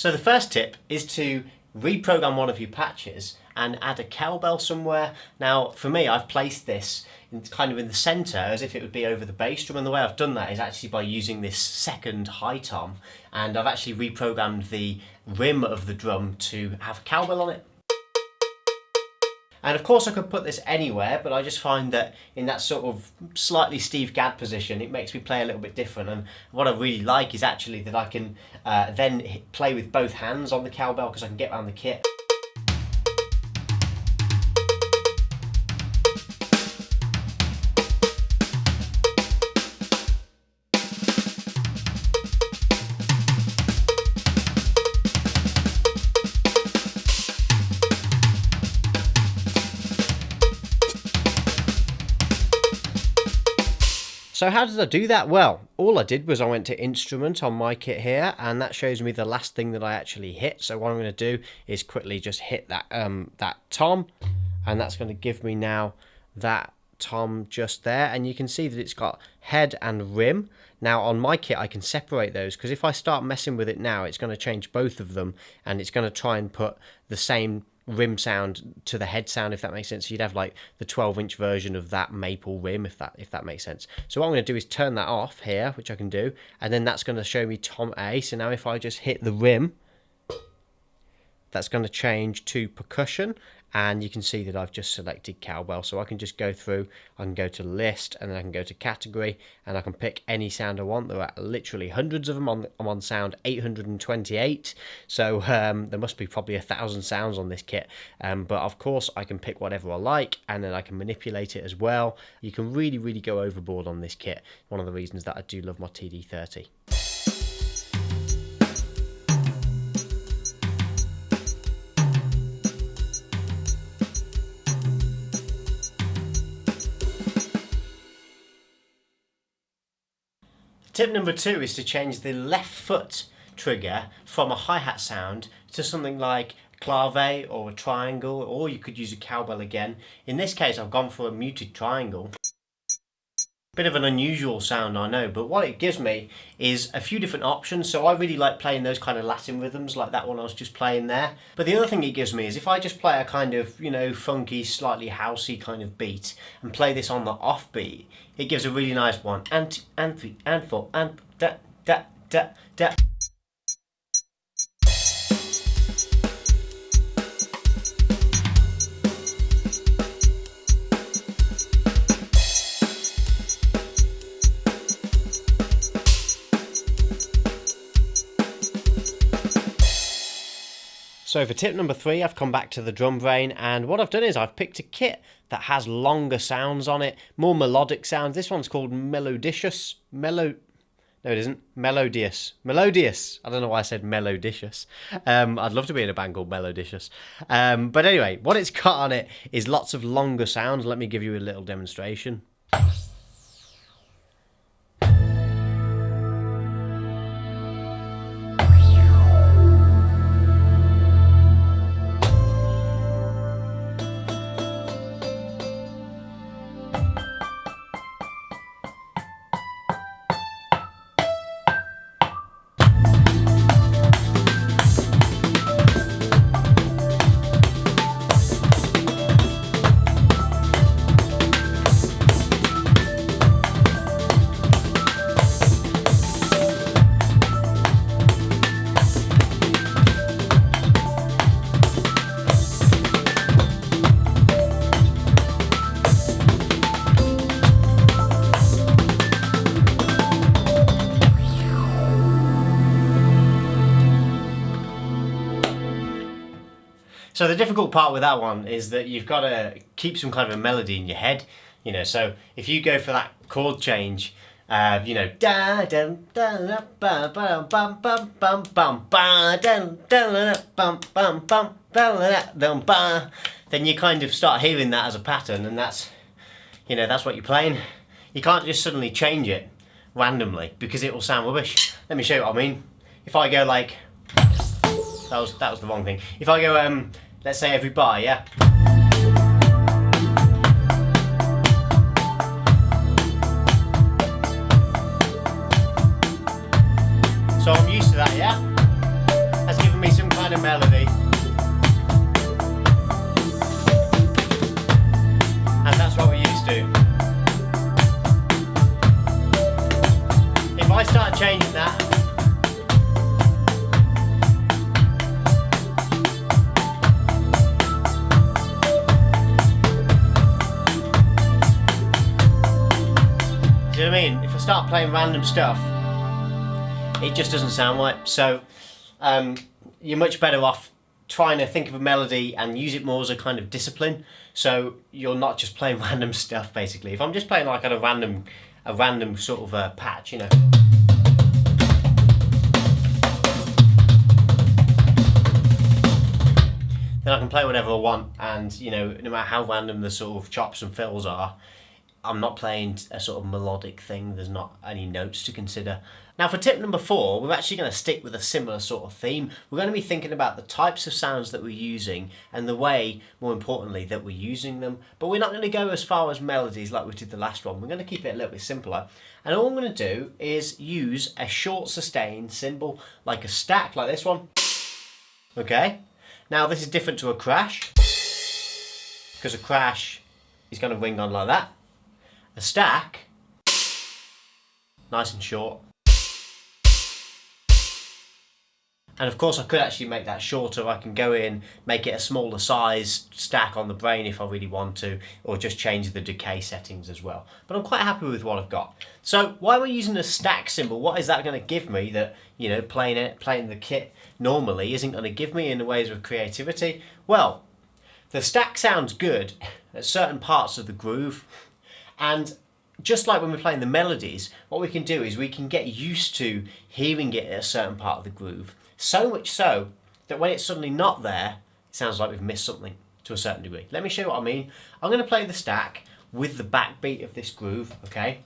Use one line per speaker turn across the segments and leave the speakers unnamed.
So the first tip is to reprogram one of your patches and add a cowbell somewhere. Now for me, I've placed this kind of in the center as if it would be over the bass drum, and the way I've done that is actually by using this second high tom, and I've actually reprogrammed the rim of the drum to have a cowbell on it. And of course I could put this anywhere, but I just find that in that sort of slightly Steve Gadd position, it makes me play a little bit different. And what I really like is actually that I can then play with both hands on the cowbell, because I can get around the kit. So how did I do that? Well, all I did was I went to instrument on my kit here, and that shows me the last thing that I actually hit. So what I'm going to do is quickly just hit that that tom, and that's going to give me now that tom just there, and you can see that it's got head and rim. Now on my kit I can separate those, because if I start messing with it now, it's going to change both of them, and it's going to try and put the same rim sound to the head sound, if that makes sense. So you'd have like the 12-inch version of that maple rim, if that makes sense. So what I'm going to do is turn that off here, which I can do, and then that's going to show me tom A. So now if I just hit the rim, that's going to change to percussion, and you can see that I've just selected cowbell. So I can just go through, I can go to list, and then I can go to category, and I can pick any sound I want. There are literally hundreds of them. I'm on sound 828, so there must be probably 1,000 sounds on this kit, but of course I can pick whatever I like, and then I can manipulate it as well. You can really go overboard on this kit. One of the reasons that I do love my TD30. Tip number 2 is to change the left foot trigger from a hi-hat sound to something like clave or a triangle, or you could use a cowbell again. In this case I've gone for a muted triangle. Bit of an unusual sound, I know, but what it gives me is a few different options. So I really like playing those kind of Latin rhythms like that one I was just playing there. But the other thing it gives me is if I just play a kind of, you know, funky, slightly housey kind of beat and play this on the offbeat, it gives a really nice one. And 3, and 4, and da da da da. So for tip number 3, I've come back to the drum brain, and what I've done is I've picked a kit that has longer sounds on it, more melodic sounds. This one's called Melodious. No, it isn't. Melodious. I don't know why I said melodicious. I'd love to be in a band called Melodicious. But anyway, what it's got on it is lots of longer sounds. Let me give you a little demonstration. So the difficult part with that one is that you've got to keep some kind of a melody in your head, you know. So if you go for that chord change, you know, da da da ba ba bum bum bum bum ba da da bum bum bum ba, then you kind of start hearing that as a pattern, and that's, you know, that's what you're playing. You can't just suddenly change it randomly because it will sound rubbish. Let me show you what I mean. If I go like, that was the wrong thing. If I go let's say every bar, yeah. So I'm used to that, yeah? That's given me I start changing that, do you know what I mean? If I start playing random stuff, it just doesn't sound right. So you're much better off trying to think of a melody and use it more as a kind of discipline. So you're not just playing random stuff, basically. If I'm just playing like on a random sort of patch, you know. Then I can play whatever I want, and you know, no matter how random the sort of chops and fills are, I'm not playing a sort of melodic thing. There's not any notes to consider. Now for tip number 4, we're actually going to stick with a similar sort of theme. We're going to be thinking about the types of sounds that we're using and the way, more importantly, that we're using them. But we're not going to go as far as melodies like we did the last one. We're going to keep it a little bit simpler. And all I'm going to do is use a short sustain cymbal, like a stack, like this one. Okay? Now this is different to a crash, because a crash is going to ring on like that. A stack, nice and short. And of course I could actually make that shorter. I can go in, make it a smaller size stack on the brain if I really want to, or just change the decay settings as well. But I'm quite happy with what I've got. So why we're using a stack cymbal, what is that going to give me that, you know, playing the kit normally isn't going to give me in the ways of creativity? Well, the stack sounds good at certain parts of the groove. And just like when we're playing the melodies, what we can do is we can get used to hearing it at a certain part of the groove. So much so that when it's suddenly not there, it sounds like we've missed something to a certain degree. Let me show you what I mean. I'm going to play the stack with the backbeat of this groove, okay?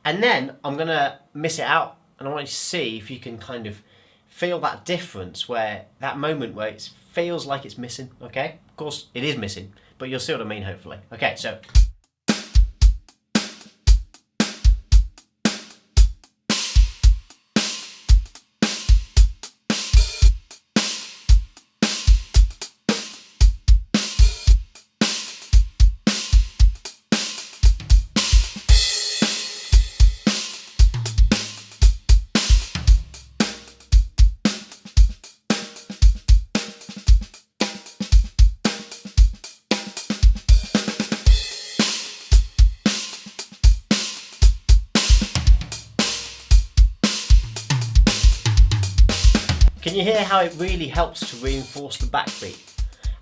And then I'm going to miss it out, and I want you to see if you can kind of feel that difference, where that moment where it feels like it's missing, okay? Of course, it is missing, but you'll see what I mean, hopefully. Okay, so... Can you hear how it really helps to reinforce the backbeat?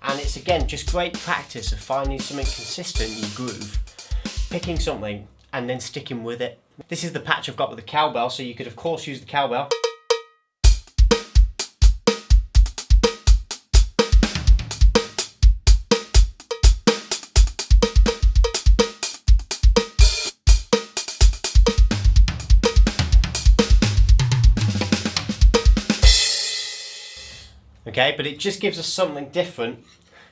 And it's again just great practice of finding something consistent in your groove, picking something and then sticking with it. This is the patch I've got with the cowbell, so you could of course use the cowbell. Okay, but it just gives us something different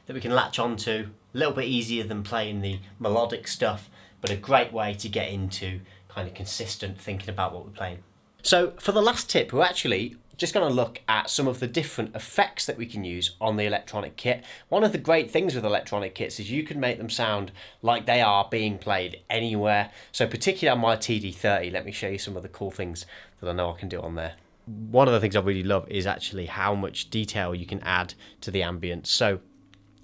that we can latch onto, a little bit easier than playing the melodic stuff, but a great way to get into kind of consistent thinking about what we're playing. So for the last tip, we're actually just going to look at some of the different effects that we can use on the electronic kit. One of the great things with electronic kits is you can make them sound like they are being played anywhere. So particularly on my TD30, let me show you some of the cool things that I know I can do on there. One of the things I really love is actually how much detail you can add to the ambience. So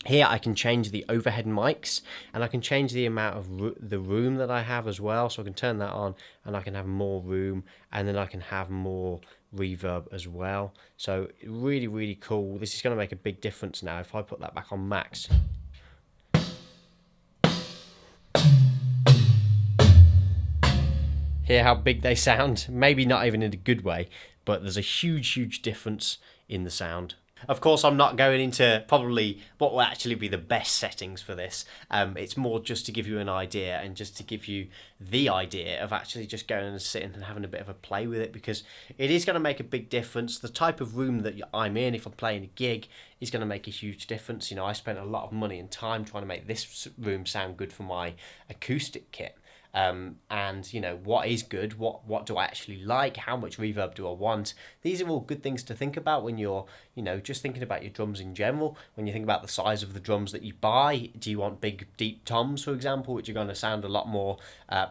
here I can change the overhead mics, and I can change the amount of the room that I have as well. So I can turn that on and I can have more room, and then I can have more reverb as well. So really, really cool. This is going to make a big difference now if I put that back on max. Hear how big they sound? Maybe not even in a good way, but there's a huge difference in the sound. Of course, I'm not going into probably what will actually be the best settings for this. It's more just to give you an idea, and just to give you the idea of actually just going and sitting and having a bit of a play with it, because it is going to make a big difference. The type of room that I'm in, if I'm playing a gig, is going to make a huge difference. You know, I spent a lot of money and time trying to make this room sound good for my acoustic kit. and you know, what is good, what do I actually like, how much reverb do I want. These are all good things to think about when you're, you know, just thinking about your drums in general. When you think about the size of the drums that you buy, do you want big deep toms, for example, which are going to sound a lot more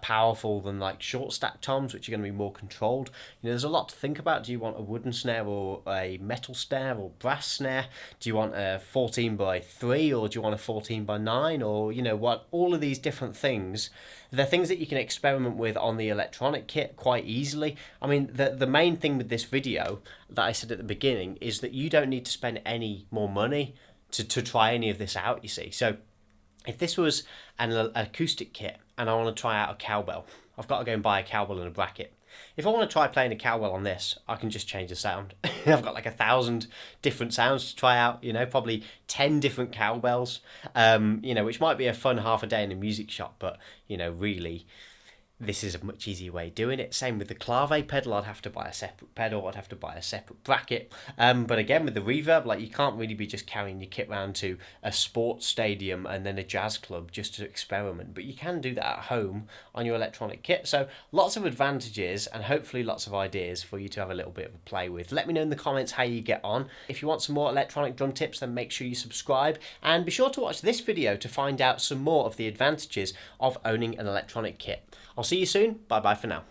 powerful than like short stack toms, which are going to be more controlled. You know, there's a lot to think about. Do you want a wooden snare or a metal snare or brass snare? Do you want a 14x3 or do you want a 14x9, or you know what, all of these different things, they're things that you can experiment with on the electronic kit quite easily. I mean, the main thing with this video that I said at the beginning is that you don't need to spend any more money to try any of this out, you see. So if this was an acoustic kit and I want to try out a cowbell, I've got to go and buy a cowbell and a bracket. If I want to try playing a cowbell on this, I can just change the sound. I've got like 1,000 different sounds to try out, you know, probably 10 different cowbells, you know, which might be a fun half a day in a music shop, but, you know, really, this is a much easier way of doing it. Same with the clave pedal, I'd have to buy a separate pedal, I'd have to buy a separate bracket. But again, with the reverb, like, you can't really be just carrying your kit around to a sports stadium and then a jazz club just to experiment. But you can do that at home on your electronic kit. So lots of advantages and hopefully lots of ideas for you to have a little bit of a play with. Let me know in the comments how you get on. If you want some more electronic drum tips, then make sure you subscribe. And be sure to watch this video to find out some more of the advantages of owning an electronic kit. I'll see you soon. Bye bye for now.